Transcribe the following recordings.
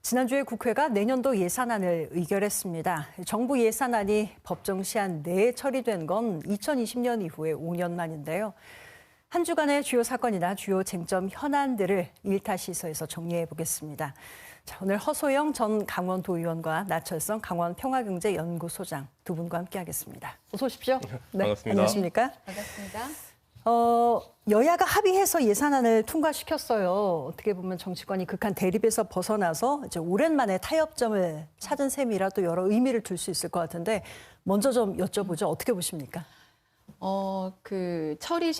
지난주에 국회가 내년도 예산안을 의결했습니다. 정부 예산안이 법정 시한 내에 처리된 건 2020년 이후에 5년 만인데요. 한 주간의 주요 사건이나 주요 쟁점 현안들을 일타시서에서 정리해 보겠습니다. 자, 오늘 허소영 전 강원도의원과 나철성 강원평화경제연구소장 두 분과 함께하겠습니다. 어서 오십시오. 네, 반갑습니다. 안녕하십니까? 반갑습니다. 여야가 합의해서 예산안을 통과시켰어요. 어떻게 보면 정치권이 극한 대립에서 벗어나서 이제 오랜만에 타협점을 찾은 셈이라 또 여러 의미를 둘 수 있을 것 같은데 먼저 좀 여쭤보죠. 어떻게 보십니까?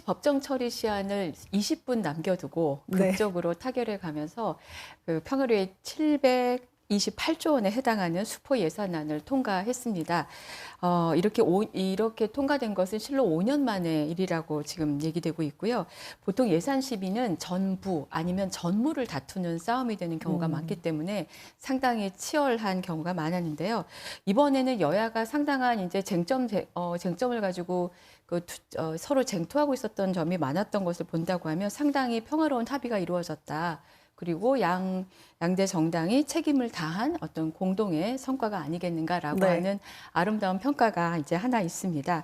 법정 처리 시한을 20분 남겨두고 네. 극적으로 타결해 가면서 그 평일에 728조 원에 해당하는 수포 예산안을 통과했습니다. 이렇게 통과된 것은 실로 5년 만의 일이라고 지금 얘기되고 있고요. 보통 예산 시비는 전부 아니면 전무를 다투는 싸움이 되는 경우가 많기 때문에 상당히 치열한 경우가 많았는데요. 이번에는 여야가 상당한 이제 쟁점을 가지고 서로 쟁투하고 있었던 점이 많았던 것을 본다고 하면 상당히 평화로운 합의가 이루어졌다. 그리고 양대 정당이 책임을 다한 어떤 공동의 성과가 아니겠는가라고 네. 하는 아름다운 평가가 이제 하나 있습니다.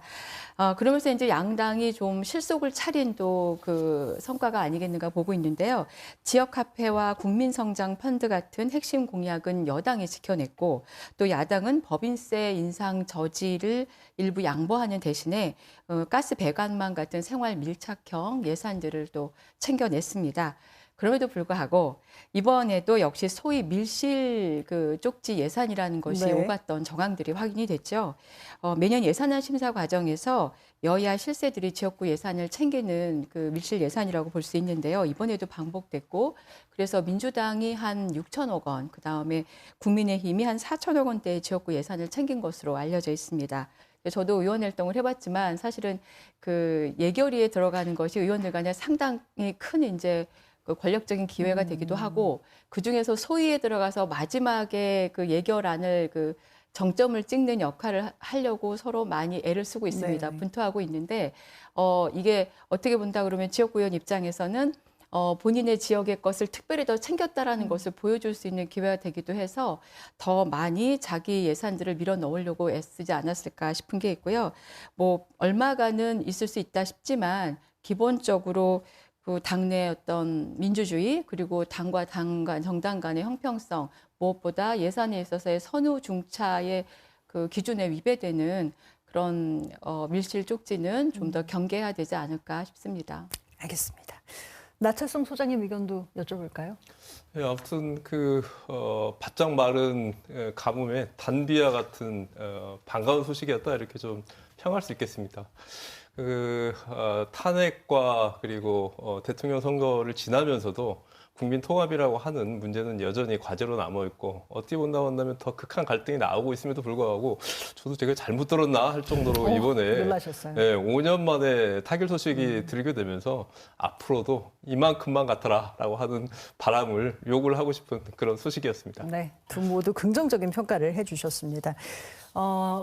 그러면서 이제 양당이 좀 실속을 차린 또 그 성과가 아니겠는가 보고 있는데요. 지역화폐와 국민성장 펀드 같은 핵심 공약은 여당이 지켜냈고 또 야당은 법인세 인상 저지를 일부 양보하는 대신에 가스 배관망 같은 생활 밀착형 예산들을 또 챙겨냈습니다. 그럼에도 불구하고 이번에도 역시 소위 밀실 쪽지 예산이라는 것이 네. 오갔던 정황들이 확인이 됐죠. 매년 예산안 심사 과정에서 여야 실세들이 지역구 예산을 챙기는 그 밀실 예산이라고 볼 수 있는데요. 이번에도 반복됐고 그래서 민주당이 한 6천억 원, 그다음에 국민의힘이 한 4천억 원대의 지역구 예산을 챙긴 것으로 알려져 있습니다. 저도 의원 활동을 해봤지만 사실은 그 예결위에 들어가는 것이 의원들 간에 상당히 큰 이제 그 권력적인 기회가 되기도 하고 그 중에서 소위에 들어가서 마지막에 그 예결안을 그 정점을 찍는 역할을 하려고 서로 많이 애를 쓰고 있습니다. 네. 분투하고 있는데 이게 어떻게 본다 그러면 지역구의원 입장에서는 본인의 지역의 것을 특별히 더 챙겼다라는 것을 보여줄 수 있는 기회가 되기도 해서 더 많이 자기 예산들을 밀어 넣으려고 애쓰지 않았을까 싶은 게 있고요. 뭐 얼마간은 있을 수 있다 싶지만 기본적으로 그 당내 어떤 민주주의 그리고 당과 당 간 정당 간의 형평성 무엇보다 예산에 있어서의 선후 중차의 그 기준에 위배되는 그런 밀실 쪽지는 좀 더 경계해야 되지 않을까 싶습니다. 알겠습니다. 나철성 소장님 의견도 여쭤볼까요? 네, 아무튼 바짝 마른 가뭄에 단비와 같은 반가운 소식이었다 이렇게 좀 평할 수 있겠습니다. 탄핵과 그리고 대통령 선거를 지나면서도 국민 통합이라고 하는 문제는 여전히 과제로 남아 있고 어떻게 본다면 더 극한 갈등이 나오고 있음에도 불구하고 저도 제가 잘못 들었나 할 정도로 이번에 놀라셨어요. 5년 만에 타결 소식이 들게 되면서 앞으로도 이만큼만 같아라라고 하는 바람을 요구를 하고 싶은 그런 소식이었습니다. 네, 두 모두 긍정적인 평가를 해주셨습니다.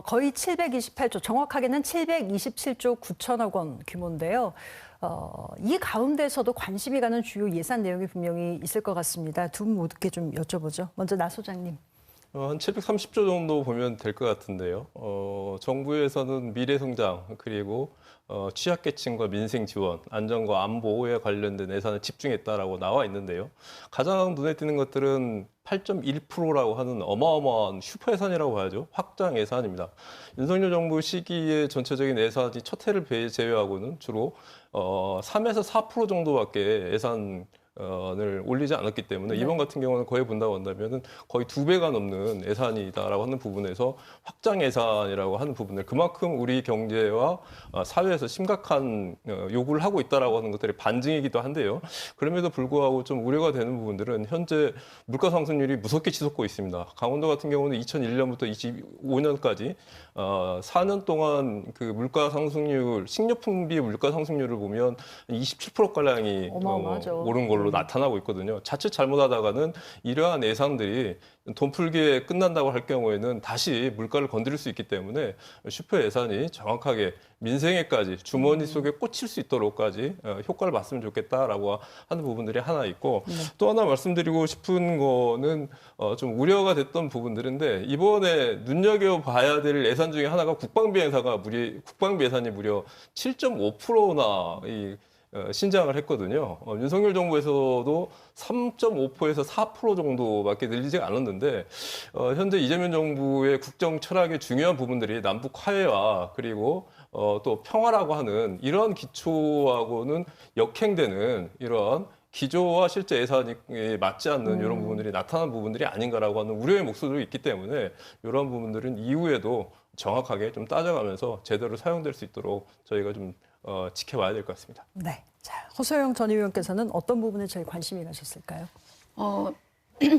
거의 728조, 정확하게는 727조 9천억 원 규모인데요. 이 가운데서도 관심이 가는 주요 예산 내용이 분명히 있을 것 같습니다. 두 분 모두께 좀 여쭤보죠. 먼저 나 소장님. 한 730조 정도 보면 될 것 같은데요. 정부에서는 미래성장 그리고 취약계층과 민생 지원, 안전과 안보에 관련된 예산을 집중했다라고 나와 있는데요. 가장 눈에 띄는 것들은 8.1%라고 하는 어마어마한 슈퍼 예산이라고 봐야죠. 확장 예산입니다. 윤석열 정부 시기의 전체적인 예산이 첫 해를 제외하고는 주로 3에서 4% 정도밖에 예산을 올리지 않았기 때문에 네. 이번 같은 경우는 거의 본다고 한다면은 거의 2배가 넘는 예산이다라고 하는 부분에서 확장 예산이라고 하는 부분을 그만큼 우리 경제와 사회에서 심각한 요구를 하고 있다라고 하는 것들이 반증이기도 한데요. 그럼에도 불구하고 좀 우려가 되는 부분들은 현재 물가 상승률이 무섭게 치솟고 있습니다. 강원도 같은 경우는 2001년부터 25년까지 4년 동안 그 물가 상승률, 식료품비 물가 상승률을 보면 27%가량이 어마어마하죠. 오른 걸로 걸로 나타나고 있거든요. 자칫 잘못하다가는 이러한 예상들이 돈 풀기에 끝난다고 할 경우에는 다시 물가를 건드릴 수 있기 때문에 슈퍼 예산이 정확하게 민생에까지 주머니 속에 꽂힐 수 있도록까지 효과를 봤으면 좋겠다라고 하는 부분들이 하나 있고 또 하나 말씀드리고 싶은 거는 좀 우려가 됐던 부분들인데 이번에 눈여겨봐야 될 예산 중에 하나가 국방비 예산이 무려 7.5%나 신장을 했거든요. 윤석열 정부에서도 3.5%에서 4% 정도밖에 늘리지 않았는데 현재 이재명 정부의 국정 철학의 중요한 부분들이 남북 화해와 그리고 또 평화라고 하는 이러한 기초하고는 역행되는 이러한 기조와 실제 예산이 맞지 않는 이런 부분들이 나타난 부분들이 아닌가라고 하는 우려의 목소리도 있기 때문에 이런 부분들은 이후에도 정확하게 좀 따져가면서 제대로 사용될 수 있도록 저희가 좀 지켜봐야 될 것 같습니다. 네. 자, 허소영 전 의원께서는 어떤 부분에 제일 관심이 가셨을까요?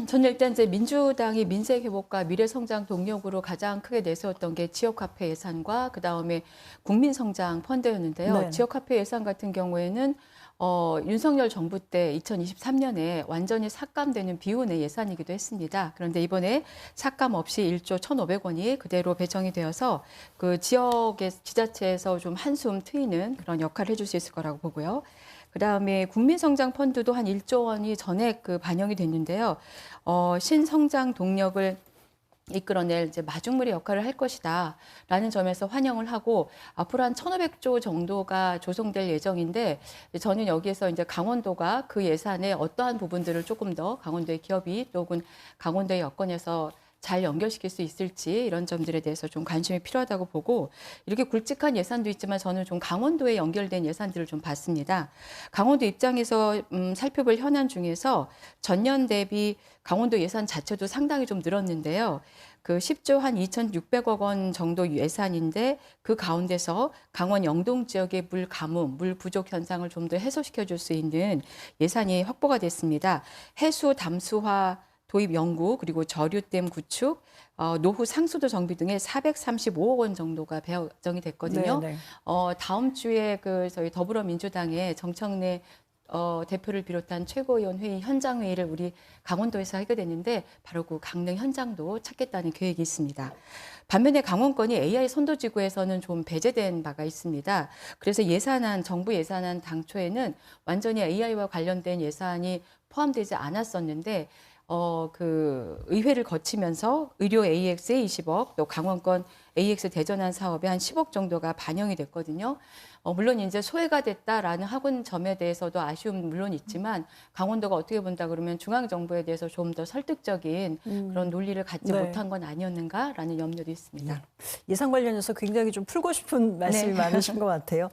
저는 일단 이제 민주당이 민생 회복과 미래 성장 동력으로 가장 크게 내세웠던 게 지역화폐 예산과 그 다음에 국민성장 펀드였는데요. 네. 지역화폐 예산 같은 경우에는 윤석열 정부 때 2023년에 완전히 삭감되는 비운의 예산이기도 했습니다. 그런데 이번에 삭감 없이 1조 1,500원이 그대로 배정이 되어서 그 지역의 지자체에서 좀 한숨 트이는 그런 역할을 해줄 수 있을 거라고 보고요. 그다음에 국민성장 펀드도 한 1조 원이 전액 그 반영이 됐는데요. 신성장 동력을 이끌어낼 이제 마중물의 역할을 할 것이다라는 점에서 환영을 하고 앞으로 한 1,500조 정도가 조성될 예정인데 저는 여기에서 이제 강원도가 그 예산의 어떠한 부분들을 조금 더 강원도의 기업이 또 혹은 강원도의 여건에서 잘 연결시킬 수 있을지 이런 점들에 대해서 좀 관심이 필요하다고 보고 이렇게 굵직한 예산도 있지만 저는 좀 강원도에 연결된 예산들을 좀 봤습니다. 강원도 입장에서 살펴볼 현안 중에서 전년 대비 강원도 예산 자체도 상당히 좀 늘었는데요. 그 10조 한 2,600억 원 정도 예산인데 그 가운데서 강원 영동 지역의 물 가뭄, 물 부족 현상을 좀 더 해소시켜 줄 수 있는 예산이 확보가 됐습니다. 해수 담수화 도입 연구 그리고 저류댐 구축, 노후 상수도 정비 등에 435억 원 정도가 배정이 됐거든요. 네, 네. 다음 주에 그 저희 더불어민주당의 정청래 대표를 비롯한 최고위원 회의 현장 회의를 우리 강원도에서 하게 됐는데 바로 그 강릉 현장도 찾겠다는 계획이 있습니다. 반면에 강원권이 AI 선도지구에서는 좀 배제된 바가 있습니다. 그래서 정부 예산안 당초에는 완전히 AI와 관련된 예산이 포함되지 않았었는데 그 의회를 거치면서 의료 AX에 20억, 또 강원권 AX 대전환 사업에 한 10억 정도가 반영이 됐거든요. 물론 이제 소외가 됐다라는 학원 점에 대해서도 아쉬움 물론 있지만 강원도가 어떻게 본다 그러면 중앙 정부에 대해서 좀 더 설득적인 그런 논리를 갖지 네. 못한 건 아니었는가라는 염려도 있습니다. 예산 관련해서 굉장히 좀 풀고 싶은 말씀이 네. 많으신 것 같아요.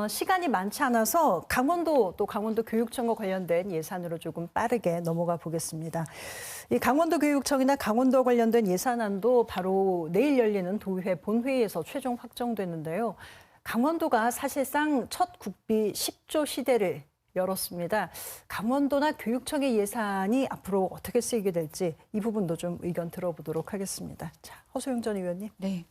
시간이 많지 않아서 강원도 또 강원도 교육청과 관련된 예산으로 조금 빠르게 넘어가 보겠습니다. 이 강원도 교육청이나 강원도 관련된 예산안도 바로 내일 열리는 도의회 본회의에서 최종 확정됐는데요. 강원도가 사실상 첫 국비 10조 시대를 열었습니다. 강원도나 교육청의 예산이 앞으로 어떻게 쓰이게 될지 이 부분도 좀 의견 들어보도록 하겠습니다. 자, 허소영 전 의원님. 네.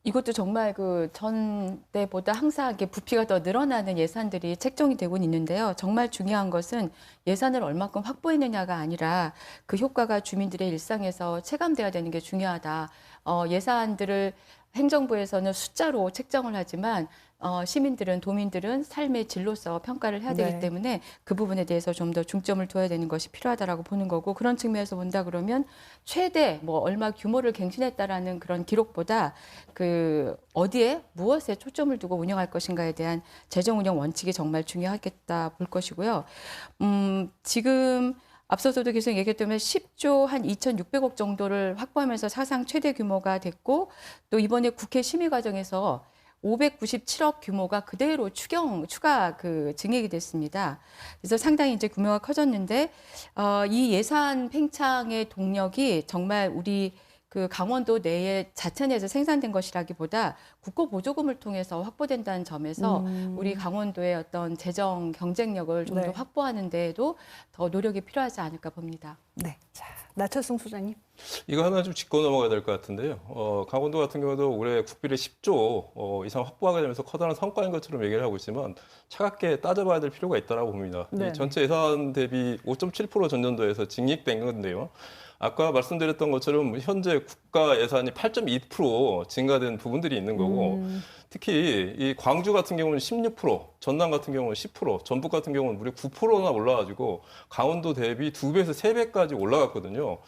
이것도 정말 그 전 때보다 항상 이렇게 부피가 더 늘어나는 예산들이 책정이 되고 있는데요. 정말 중요한 것은 예산을 얼마큼 확보했느냐가 아니라 그 효과가 주민들의 일상에서 체감돼야 되는 게 중요하다. 예산들을 행정부에서는 숫자로 책정을 하지만 시민들은 도민들은 삶의 질로서 평가를 해야 되기 네. 때문에 그 부분에 대해서 좀 더 중점을 둬야 되는 것이 필요하다라고 보는 거고 그런 측면에서 본다 그러면 최대 뭐 얼마 규모를 갱신했다라는 그런 기록보다 그 어디에 무엇에 초점을 두고 운영할 것인가에 대한 재정 운영 원칙이 정말 중요하겠다 볼 것이고요. 지금 앞서서도 계속 얘기했다면 10조 한 2,600억 정도를 확보하면서 사상 최대 규모가 됐고 또 이번에 국회 심의 과정에서 597억 규모가 그대로 추가 증액이 됐습니다. 그래서 상당히 이제 규모가 커졌는데 이 예산 팽창의 동력이 정말 우리 그 강원도 내에 자체 내에서 생산된 것이라기보다 국고 보조금을 통해서 확보된다는 점에서 우리 강원도의 어떤 재정 경쟁력을 좀 더 네. 확보하는 데에도 더 노력이 필요하지 않을까 봅니다. 네. 자, 나철승 소장님. 이거 하나 좀 짚고 넘어가야 될 것 같은데요. 강원도 같은 경우도 올해 국비를 10조 이상 확보하게 되면서 커다란 성과인 것처럼 얘기를 하고 있지만 차갑게 따져봐야 될 필요가 있다고 봅니다. 네. 이 전체 예산 대비 5.7% 전년도에서 증액된 건데요. 아까 말씀드렸던 것처럼 현재 국가 예산이 8.2% 증가된 부분들이 있는 거고 특히 이 광주 같은 경우는 16%, 전남 같은 경우는 10%, 전북 같은 경우는 무려 9%나 올라가지고 강원도 대비 2배에서 3배까지 올라갔거든요.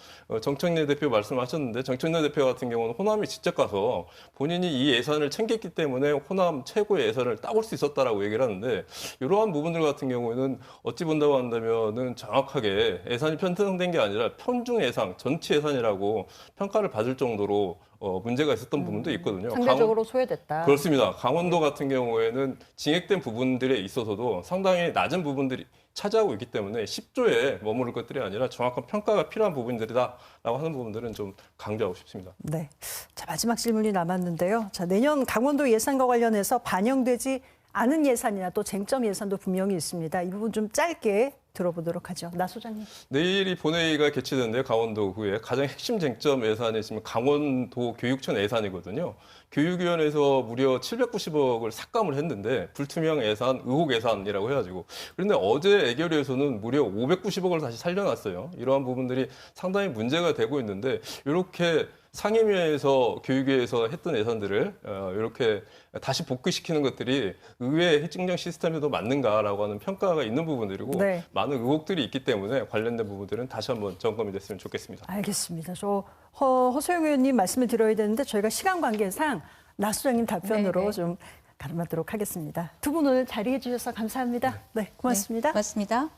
정청래 대표 말씀하셨는데 정청래 대표 같은 경우는 호남에 직접 가서 본인이 이 예산을 챙겼기 때문에 호남 최고의 예산을 따올 수 있었다라고 얘기를 하는데 이러한 부분들 같은 경우에는 어찌 본다고 한다면은 정확하게 예산이 편성된 게 아니라 평중 예산, 전체 예산이라고 평가를 받을 정도로 문제가 있었던 부분도 있거든요. 상대적으로 소외됐다. 그렇습니다. 강원도 같은 경우에는 증액된 부분들에 있어서도 상당히 낮은 부분들이 차지하고 있기 때문에 10조에 머무를 것들이 아니라 정확한 평가가 필요한 부분들이다라고 하는 부분들은 좀 강조하고 싶습니다. 네. 자, 마지막 질문이 남았는데요. 자, 내년 강원도 예산과 관련해서 반영되지 않은 예산이나 또 쟁점 예산도 분명히 있습니다. 이 부분 좀 짧게 들어보도록 하죠. 나 소장님. 내일이 본회의가 개최되는데 강원도구에 가장 핵심 쟁점 예산이 지금 강원도 교육청 예산이거든요. 교육위원회에서 무려 790억을 삭감을 했는데 불투명 예산, 의혹 예산이라고 해가지고 그런데 어제 애결위에서는 무려 590억을 다시 살려놨어요. 이러한 부분들이 상당히 문제가 되고 있는데 이렇게 상임위에서 교육위에서 했던 예산들을 이렇게 다시 복귀시키는 것들이 의회 행정 시스템에도 맞는가라고 하는 평가가 있는 부분들이고 네. 많은 의혹들이 있기 때문에 관련된 부분들은 다시 한번 점검이 됐으면 좋겠습니다. 알겠습니다. 저 허소영 의원님 말씀을 드려야 되는데 저희가 시간 관계상 나 소장님 답변으로 네네. 좀 가름하도록 하겠습니다. 두 분 오늘 자리해 주셔서 감사합니다. 네, 고맙습니다. 네, 고맙습니다.